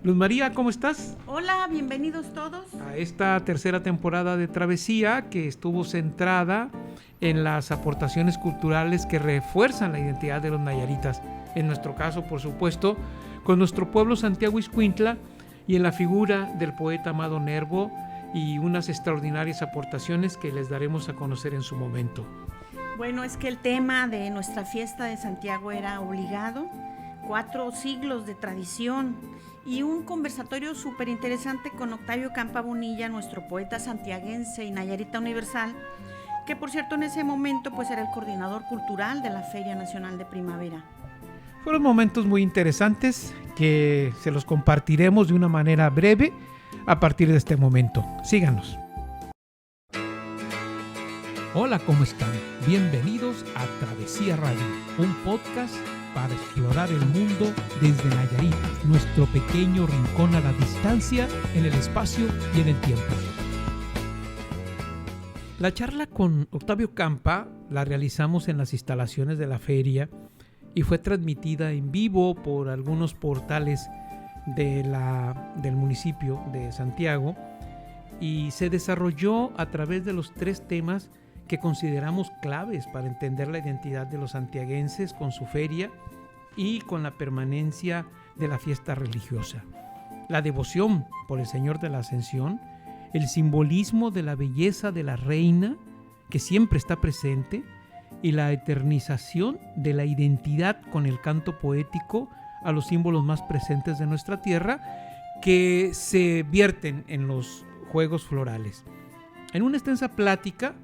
Luz María, ¿cómo estás? Hola, bienvenidos todos a esta tercera temporada de Travesía, que estuvo centrada en las aportaciones culturales que refuerzan la identidad de los nayaritas. En nuestro caso, por supuesto, con nuestro pueblo Santiago Ixcuintla y en la figura del poeta Amado Nervo y unas extraordinarias aportaciones que les daremos a conocer en su momento. Bueno, es que el tema de nuestra fiesta de Santiago era obligado, 4 siglos de tradición y un conversatorio súper interesante con Octavio Campa Bonilla, nuestro poeta santiaguense y nayarita universal, que por cierto en ese momento pues era el coordinador cultural de la Feria Nacional de Primavera. Fueron momentos muy interesantes que se los compartiremos de una manera breve a partir de este momento. Síganos. Hola, ¿cómo están? Bienvenidos a Travesía Radio, un podcast para explorar el mundo desde Nayarit, nuestro pequeño rincón a la distancia, en el espacio y en el tiempo. La charla con Octavio Campa la realizamos en las instalaciones de la feria y fue transmitida en vivo por algunos portales del municipio de Santiago y se desarrolló a través de los 3 temas que consideramos claves para entender la identidad de los santiaguenses con su feria y con la permanencia de la fiesta religiosa. La devoción por el Señor de la Ascensión, el simbolismo de la belleza de la reina, que siempre está presente, y la eternización de la identidad con el canto poético a los símbolos más presentes de nuestra tierra, que se vierten en los juegos florales. En una extensa plática,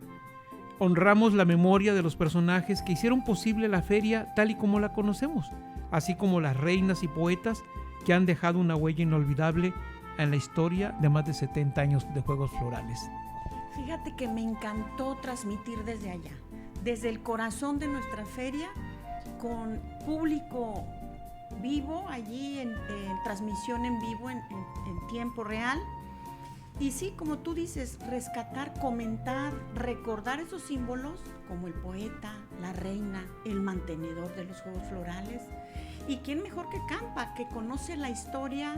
honramos la memoria de los personajes que hicieron posible la feria tal y como la conocemos, así como las reinas y poetas que han dejado una huella inolvidable en la historia de más de 70 años de Juegos Florales. Fíjate que me encantó transmitir desde allá, desde el corazón de nuestra feria, con público vivo allí en transmisión en vivo en tiempo real. Y sí, como tú dices, rescatar, comentar, recordar esos símbolos como el poeta, la reina, el mantenedor de los Juegos Florales. ¿Y quién mejor que Campa, que conoce la historia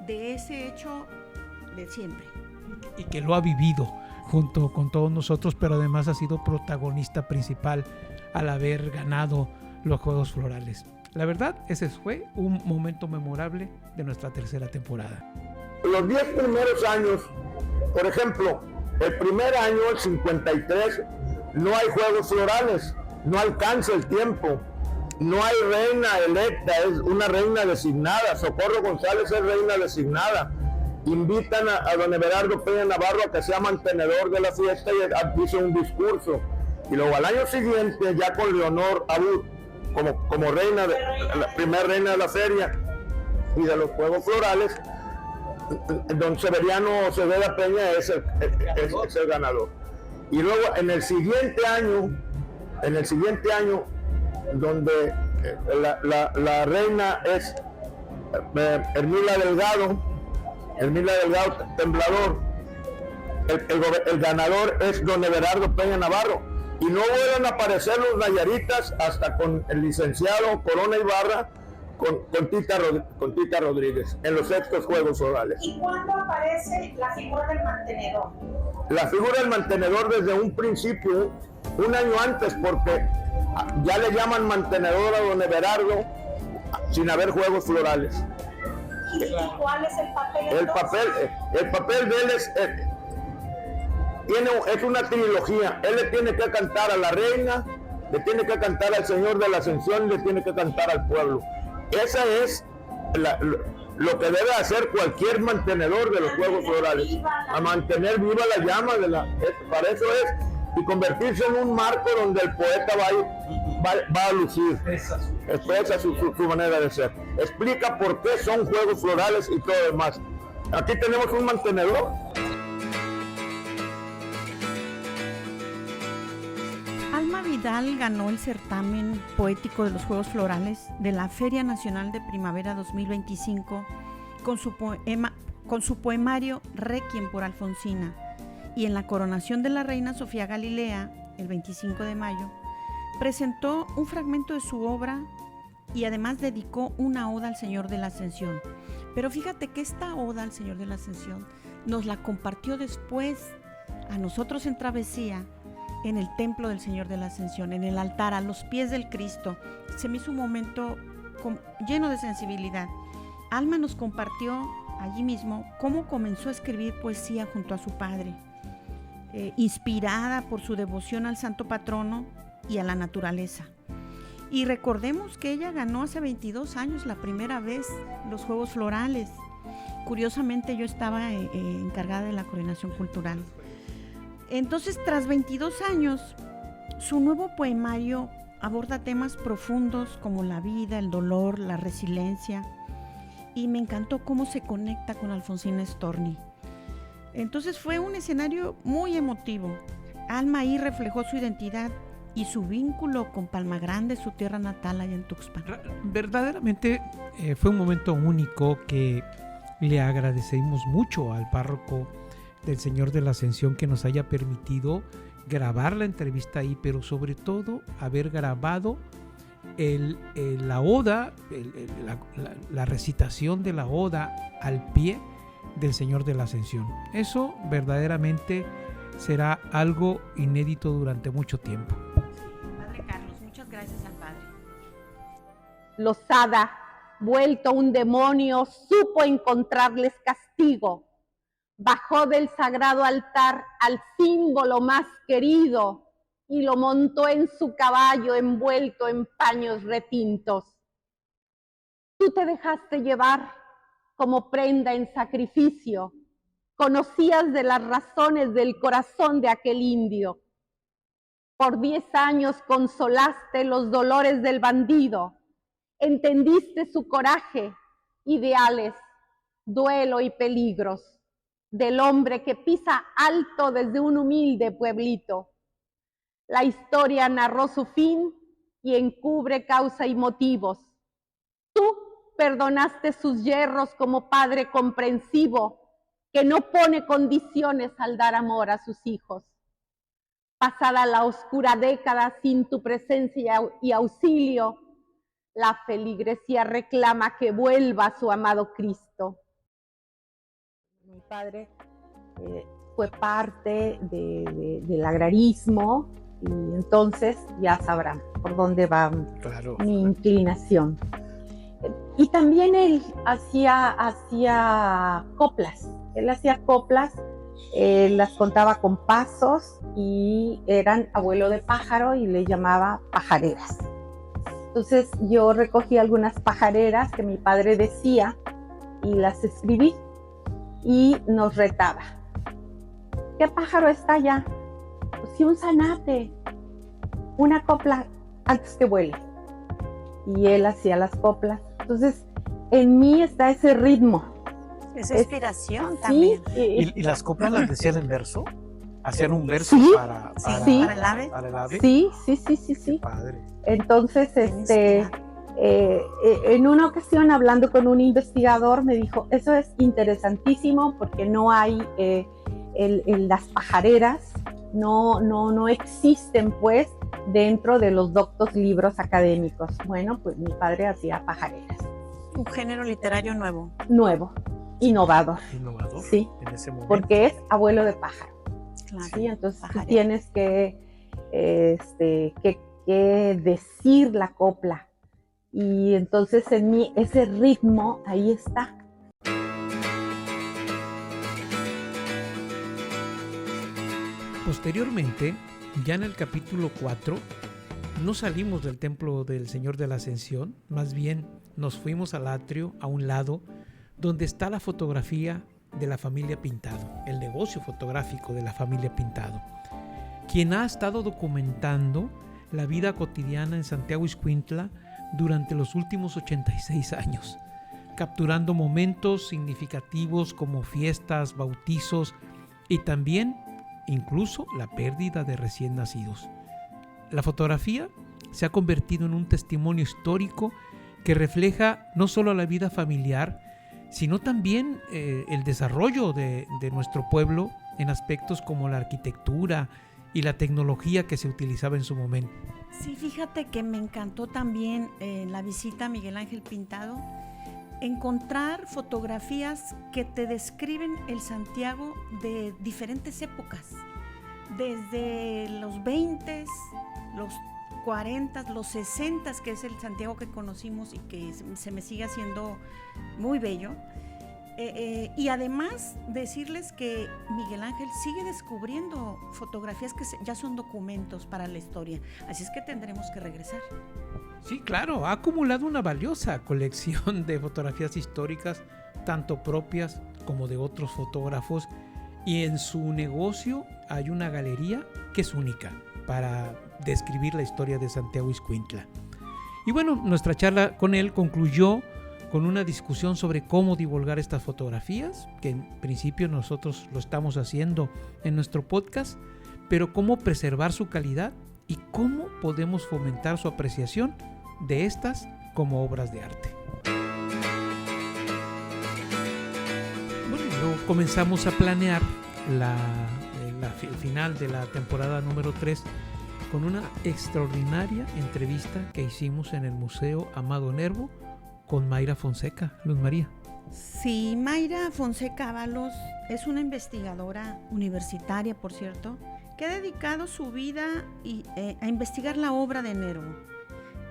de ese hecho de siempre? Y que lo ha vivido junto con todos nosotros, pero además ha sido protagonista principal al haber ganado los Juegos Florales. La verdad, ese fue un momento memorable de nuestra tercera temporada. Los 10 primeros años, por ejemplo, el primer año, el 53, no hay Juegos Florales, no alcanza el tiempo, no hay reina electa, es una reina designada. Socorro González es reina designada. Invitan a don Everardo Peña Navarro a que sea mantenedor de la fiesta y dice un discurso. Y luego al año siguiente, ya con Leonor Abud como reina, la primera reina de la feria y de los Juegos Florales, don Severiano Cededa Peña es el ganador. Y luego en el siguiente año donde la reina es Hermila Delgado Temblador, el ganador es don Everardo Peña Navarro, y no vuelven a aparecer los nayaritas hasta con el licenciado Corona Ibarra con Tita Rodríguez en los sextos Juegos Florales. ¿Y cuándo aparece la figura del mantenedor? La figura del mantenedor desde un principio, un año antes, porque ya le llaman mantenedor a don Everardo sin haber Juegos Florales. ¿Y cuál es el papel? El papel de él es una trilogía. Él le tiene que cantar a la reina, le tiene que cantar al Señor de la Ascensión, le tiene que cantar al pueblo. Esa es lo que debe hacer cualquier mantenedor de los Juegos Florales, a mantener viva la llama para eso es, y convertirse en un marco donde el poeta va a lucir, expresa su manera de ser, explica por qué son Juegos Florales y todo lo demás. Aquí tenemos un mantenedor. Alma Vidal ganó el certamen poético de los Juegos Florales de la Feria Nacional de Primavera 2025 con su poemario Requiem por Alfonsina, y en la coronación de la reina Sofía Galilea, el 25 de mayo, presentó un fragmento de su obra y además dedicó una oda al Señor de la Ascensión. Pero fíjate que esta oda al Señor de la Ascensión nos la compartió después a nosotros en Travesía, en el templo del Señor de la Ascensión, en el altar, a los pies del Cristo. Se me hizo un momento lleno de sensibilidad. Alma nos compartió allí mismo cómo comenzó a escribir poesía junto a su padre, inspirada por su devoción al santo patrono y a la naturaleza. Y recordemos que ella ganó hace 22 años la primera vez los Juegos Florales. Curiosamente yo estaba encargada de la coordinación cultural. Entonces, tras 22 años, su nuevo poemario aborda temas profundos como la vida, el dolor, la resiliencia, y me encantó cómo se conecta con Alfonsina Storni. Entonces fue un escenario muy emotivo. Alma ahí reflejó su identidad y su vínculo con Palma Grande, su tierra natal allá en Tuxpan. Verdaderamente fue un momento único que le agradecemos mucho al párroco del Señor de la Ascensión que nos haya permitido grabar la entrevista ahí, pero sobre todo haber grabado la oda, la recitación de la oda al pie del Señor de la Ascensión. Eso verdaderamente será algo inédito durante mucho tiempo. Padre Carlos, muchas gracias al Padre. Losada, vuelto un demonio, supo encontrarles castigo. Bajó del sagrado altar al símbolo más querido y lo montó en su caballo envuelto en paños retintos. Tú te dejaste llevar como prenda en sacrificio, conocías de las razones del corazón de aquel indio. Por 10 años consolaste los dolores del bandido, entendiste su coraje, ideales, duelo y peligros del hombre que pisa alto desde un humilde pueblito. La historia narró su fin y encubre causa y motivos. Tú perdonaste sus yerros como padre comprensivo que no pone condiciones al dar amor a sus hijos. Pasada la oscura década sin tu presencia y auxilio, la feligresía reclama que vuelva a su amado Cristo. Mi padre fue parte del agrarismo y entonces ya sabrán por dónde va mi inclinación. Y también él hacía coplas. Él hacía coplas, las contaba con pasos y eran abuelo de pájaro y le llamaba pajareras. Entonces yo recogí algunas pajareras que mi padre decía y las escribí y nos retaba. ¿Qué pájaro está allá? Pues sí, un zanate, una copla antes que vuele. Y él hacía las coplas. Entonces, en mí está ese ritmo. Esa inspiración también. ¿Y las coplas las decían en verso? ¿Hacían un verso para el ave? ¿Para el ave? Sí. Qué padre. Entonces, en una ocasión hablando con un investigador me dijo, eso es interesantísimo porque no hay las pajareras, no existen pues dentro de los doctos libros académicos. Bueno, pues mi padre hacía pajareras. Un género literario nuevo. Nuevo, innovador. Innovador. Sí, en ese momento. porque es abuelo de pájaro. Claro. Sí, entonces tú tienes que decir la copla. Y entonces en mí ese ritmo ahí está. Posteriormente, ya en el capítulo 4, no salimos del templo del Señor de la Ascensión, más bien nos fuimos al atrio, a un lado, donde está la fotografía de la familia Pintado, el negocio fotográfico de la familia Pintado, quien ha estado documentando la vida cotidiana en Santiago Ixcuintla durante los últimos 86 años, capturando momentos significativos como fiestas, bautizos y también incluso la pérdida de recién nacidos. La fotografía se ha convertido en un testimonio histórico que refleja no solo la vida familiar, sino también el desarrollo de nuestro pueblo en aspectos como la arquitectura y la tecnología que se utilizaba en su momento. Sí, fíjate que me encantó también la visita a Miguel Ángel Pintado, encontrar fotografías que te describen el Santiago de diferentes épocas, desde los 20, los 40, los 60, que es el Santiago que conocimos y que se me sigue haciendo muy bello. Y además decirles que Miguel Ángel sigue descubriendo fotografías que ya son documentos para la historia, así es que tendremos que regresar. Sí, claro, ha acumulado una valiosa colección de fotografías históricas, tanto propias como de otros fotógrafos, y en su negocio hay una galería que es única para describir la historia de Santiago Ixcuintla. Y bueno, nuestra charla con él concluyó con una discusión sobre cómo divulgar estas fotografías, que en principio nosotros lo estamos haciendo en nuestro podcast, pero cómo preservar su calidad y cómo podemos fomentar su apreciación de estas como obras de arte. Bueno, luego comenzamos a planear el final de la temporada número 3 con una extraordinaria entrevista que hicimos en el Museo Amado Nervo con Mayra Fonseca. Luz María. Sí, Mayra Fonseca Ábalos es una investigadora universitaria, por cierto, que ha dedicado su vida a investigar la obra de Nervo.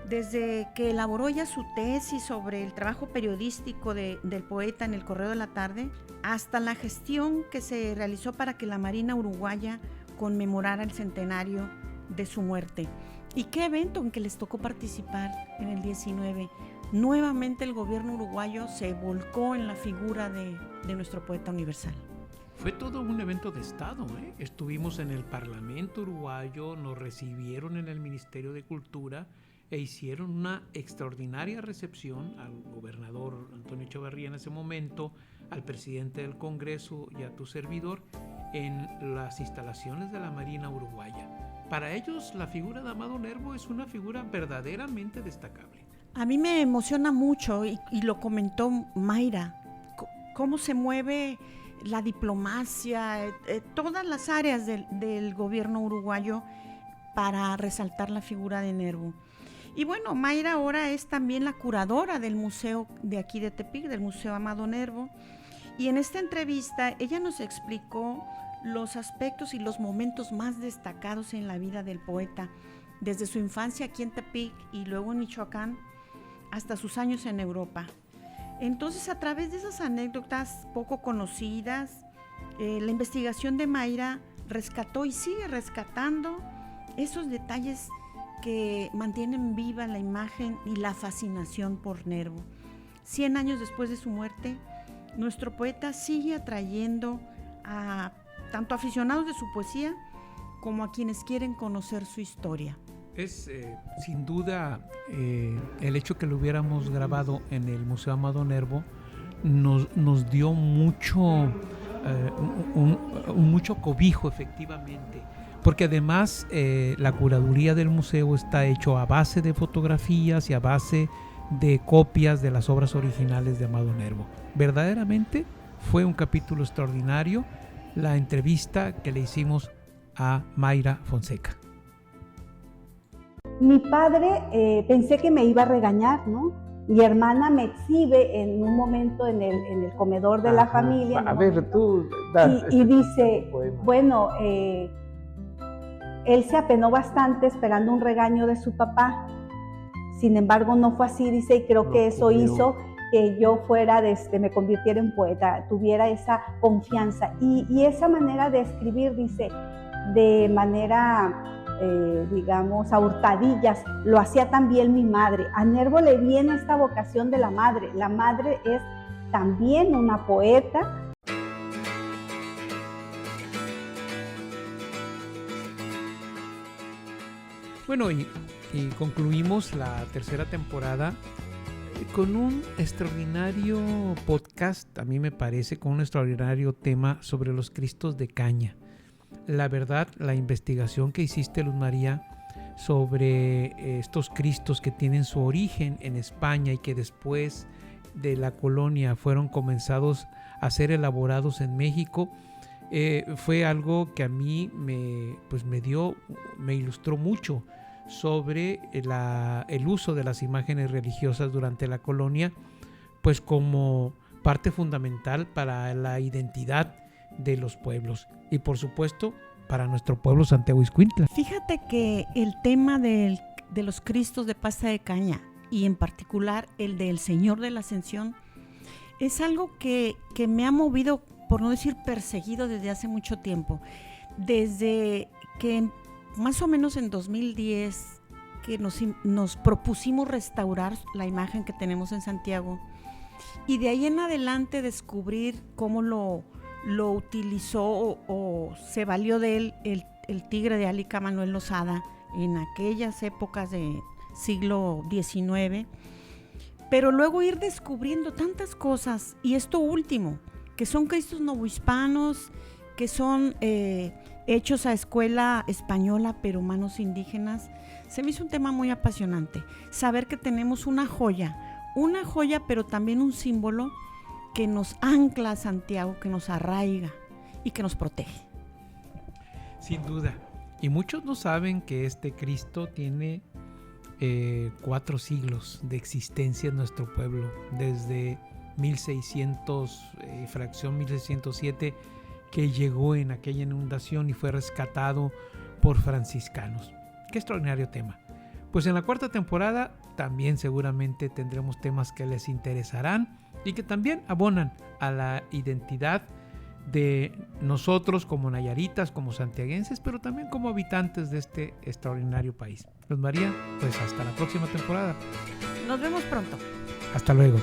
Desde que elaboró ya su tesis sobre el trabajo periodístico del poeta en el Correo de la Tarde, hasta la gestión que se realizó para que la Marina Uruguaya conmemorara el centenario de su muerte. ¿Y qué evento en que les tocó participar en el 19? Nuevamente el gobierno uruguayo se volcó en la figura de nuestro poeta universal. Fue todo un evento de Estado, ¿eh? Estuvimos en el Parlamento uruguayo, nos recibieron en el Ministerio de Cultura e hicieron una extraordinaria recepción al gobernador Antonio Echeverría en ese momento, al presidente del Congreso y a tu servidor en las instalaciones de la Marina Uruguaya. Para ellos la figura de Amado Nervo es una figura verdaderamente destacable. A mí me emociona mucho y lo comentó Mayra, cómo se mueve la diplomacia, todas las áreas del gobierno uruguayo para resaltar la figura de Nervo. Y bueno, Mayra ahora es también la curadora del museo de aquí de Tepic, del Museo Amado Nervo, y en esta entrevista ella nos explicó los aspectos y los momentos más destacados en la vida del poeta, desde su infancia aquí en Tepic y luego en Michoacán, hasta sus años en Europa. Entonces, a través de esas anécdotas poco conocidas, la investigación de Mayra rescató y sigue rescatando esos detalles que mantienen viva la imagen y la fascinación por Nervo. 100 años después de su muerte, nuestro poeta sigue atrayendo a tanto aficionados de su poesía como a quienes quieren conocer su historia. Es sin duda el hecho que lo hubiéramos grabado en el Museo Amado Nervo nos dio mucho cobijo, efectivamente, porque además la curaduría del museo está hecho a base de fotografías y a base de copias de las obras originales de Amado Nervo. Verdaderamente fue un capítulo extraordinario la entrevista que le hicimos a Mayra Fonseca. Mi padre pensé que me iba a regañar, ¿no? Mi hermana me exhibe en un momento en el comedor de la familia, ¿no? A ver, tú... Y dice, bueno, él se apenó bastante esperando un regaño de su papá. Sin embargo, no fue así, dice, y creo que eso hizo que yo fuera, me convirtiera en poeta, tuviera esa confianza. Y esa manera de escribir, dice, de manera... digamos, a hurtadillas, lo hacía también mi madre. A Nervo le viene esta vocación de la madre. La madre es también una poeta. Bueno, y concluimos la tercera temporada con un extraordinario podcast, a mí me parece, con un extraordinario tema sobre los Cristos de caña. La verdad, la investigación que hiciste, Luz María, sobre estos Cristos que tienen su origen en España y que después de la colonia fueron comenzados a ser elaborados en México, fue algo que a mí me ilustró mucho sobre el uso de las imágenes religiosas durante la colonia, pues como parte fundamental para la identidad de los pueblos y por supuesto para nuestro pueblo Santiago Ixcuintla. Fíjate que el tema de los Cristos de pasta de caña y en particular el del Señor de la Ascensión es algo que me ha movido, por no decir perseguido, desde hace mucho tiempo. Desde que más o menos en 2010 que nos propusimos restaurar la imagen que tenemos en Santiago y de ahí en adelante descubrir cómo lo utilizó o se valió de él el tigre de Álica Manuel Lozada en aquellas épocas de siglo XIX, pero luego ir descubriendo tantas cosas y esto último, que son Cristos novohispanos, que son hechos a escuela española pero manos indígenas. Se me hizo un tema muy apasionante, saber que tenemos una joya pero también un símbolo que nos ancla a Santiago, que nos arraiga y que nos protege. Sin duda. Y muchos no saben que este Cristo tiene 4 siglos de existencia en nuestro pueblo, desde 1600, fracción 1607, que llegó en aquella inundación y fue rescatado por franciscanos. Qué extraordinario tema. Pues en la 4ª temporada también seguramente tendremos temas que les interesarán y que también abonan a la identidad de nosotros como nayaritas, como santiaguenses, pero también como habitantes de este extraordinario país. Luz María, pues hasta la próxima temporada. Nos vemos pronto. Hasta luego.